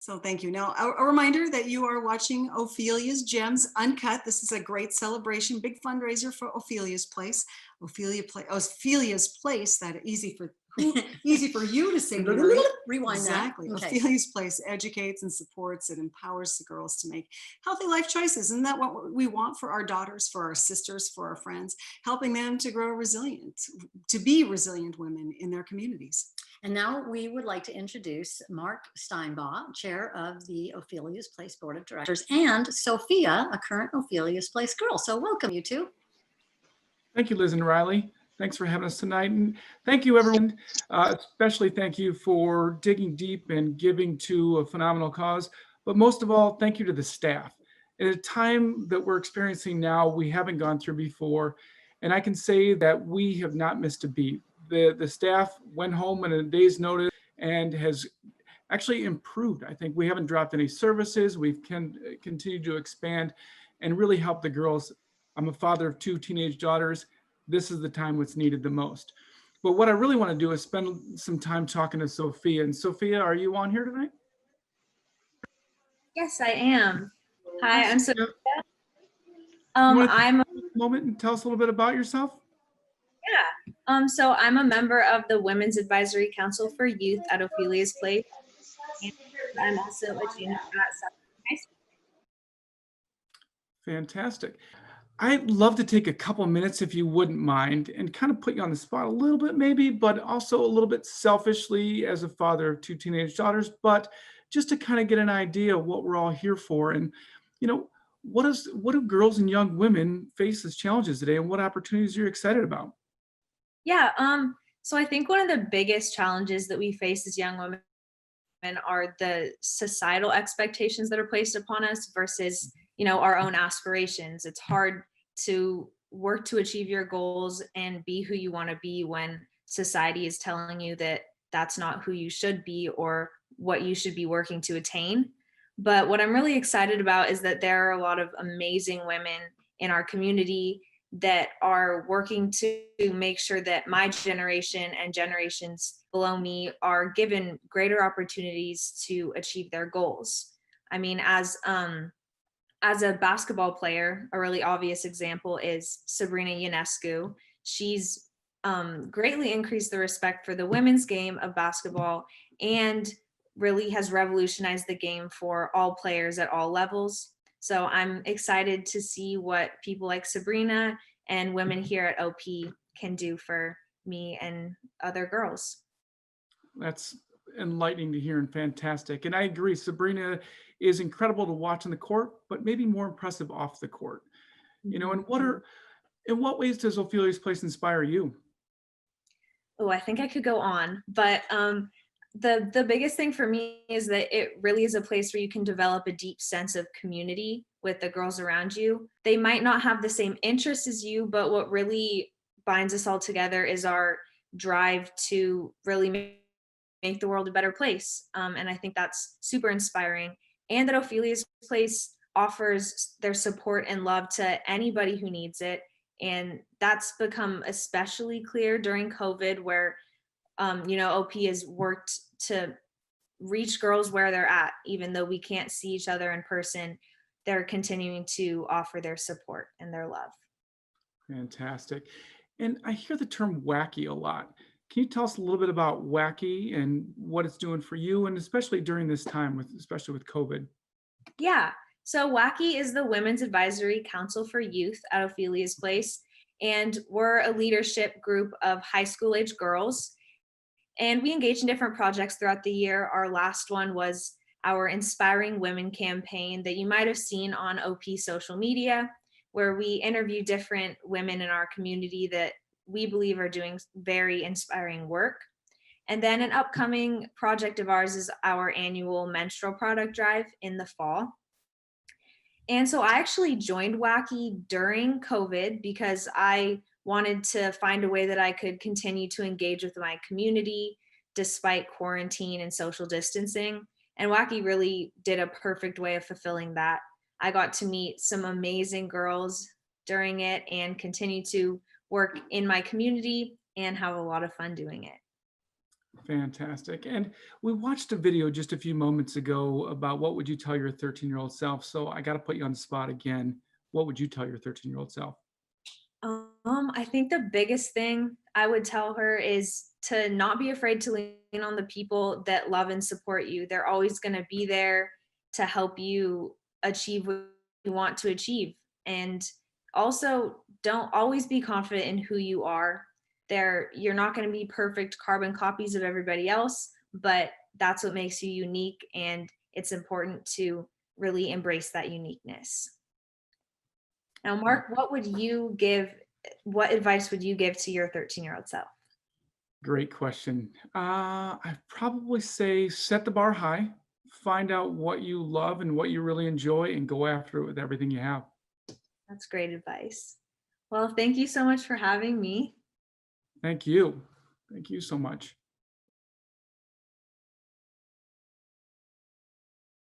So thank you. Now, a reminder that you are watching Ophelia's Gems Uncut. This is a great celebration, big fundraiser for Ophelia's Place. Ophelia's Place, that easy for you to say, Mary. Rewind exactly. that. Okay. Ophelia's Place educates and supports, it empowers the girls to make healthy life choices. Isn't that what we want for our daughters, for our sisters, for our friends, helping them to grow resilient, to be resilient women in their communities? And now we would like to introduce Marc Steinbaugh, chair of the Ophelia's Place Board of Directors, and Sofia, a current Ophelia's Place girl. So welcome, you two. Thank you, Liz and Riley. Thanks for having us tonight. And thank you, everyone. Especially thank you for digging deep and giving to a phenomenal cause. But most of all, thank you to the staff. At a time that we're experiencing now, we haven't gone through before. And I can say that we have not missed a beat. The staff went home in a day's notice and has actually improved. I think we haven't dropped any services. We've continued to expand and really help the girls. I'm a father of 2 teenage daughters. This is the time what's needed the most. But what I really want to do is spend some time talking to Sofia. And Sofia, are you on here tonight? Yes, I am. Hi, I'm Sofia. I'm a moment and tell us a little bit about yourself. Yeah. So I'm a member of the Women's Advisory Council for Youth at Ophelia's Place. And I'm also a junior at South High School. Fantastic. I'd love to take a couple minutes, if you wouldn't mind, and kind of put you on the spot a little bit maybe, but also a little bit selfishly as a father of 2 teenage daughters, but just to kind of get an idea of what we're all here for. And, you know, what do girls and young women face as challenges today, and what opportunities are you excited about? Yeah, so I think one of the biggest challenges that we face as young women are the societal expectations that are placed upon us versus, our own aspirations. It's hard to work to achieve your goals and be who you want to be when society is telling you that that's not who you should be or what you should be working to attain. But what I'm really excited about is that there are a lot of amazing women in our community that are working to make sure that my generation and generations below me are given greater opportunities to achieve their goals. I mean, as a basketball player, a really obvious example is Sabrina Ionescu. She's greatly increased the respect for the women's game of basketball and really has revolutionized the game for all players at all levels. So I'm excited to see what people like Sabrina and women here at OP can do for me and other girls. That's enlightening to hear and fantastic. And I agree, Sabrina is incredible to watch on the court, but maybe more impressive off the court. And in what ways does Ophelia's Place inspire you? Oh, I think I could go on, but the biggest thing for me is that it really is a place where you can develop a deep sense of community with the girls around you. They might not have the same interests as you, but what really binds us all together is our drive to really make the world a better place. And I think that's super inspiring. And that Ophelia's Place offers their support and love to anybody who needs it. And that's become especially clear during COVID, where OP has worked to reach girls where they're at. Even though we can't see each other in person, they're continuing to offer their support and their love. Fantastic. And I hear the term wacky a lot. Can you tell us a little bit about wacky and what it's doing for you, and especially during this time, especially with COVID? Yeah. So WACI is the Women's Advisory Council for Youth at Ophelia's Place. And we're a leadership group of high school age girls. And we engage in different projects throughout the year. Our last one was our Inspiring Women campaign that you might have seen on OP social media, where we interview different women in our community that we believe are doing very inspiring work. And then an upcoming project of ours is our annual menstrual product drive in the fall. And so I actually joined WACI during COVID because I wanted to find a way that I could continue to engage with my community despite quarantine and social distancing. And WACI really did a perfect way of fulfilling that. I got to meet some amazing girls during it and continue to work in my community and have a lot of fun doing it. Fantastic. And we watched a video just a few moments ago about what would you tell your 13-year-old self. So I got to put you on the spot again. What would you tell your 13-year-old self? I think the biggest thing I would tell her is to not be afraid to lean on the people that love and support you. They're always going to be there to help you achieve what you want to achieve. And also, don't always be confident in who you are. You're not going to be perfect carbon copies of everybody else, but that's what makes you unique. And it's important to really embrace that uniqueness. Now, Mark, what advice would you give to your 13-year-old self? Great question. I'd probably say set the bar high, find out what you love and what you really enjoy, and go after it with everything you have. That's great advice. Well, thank you so much for having me. Thank you. Thank you so much.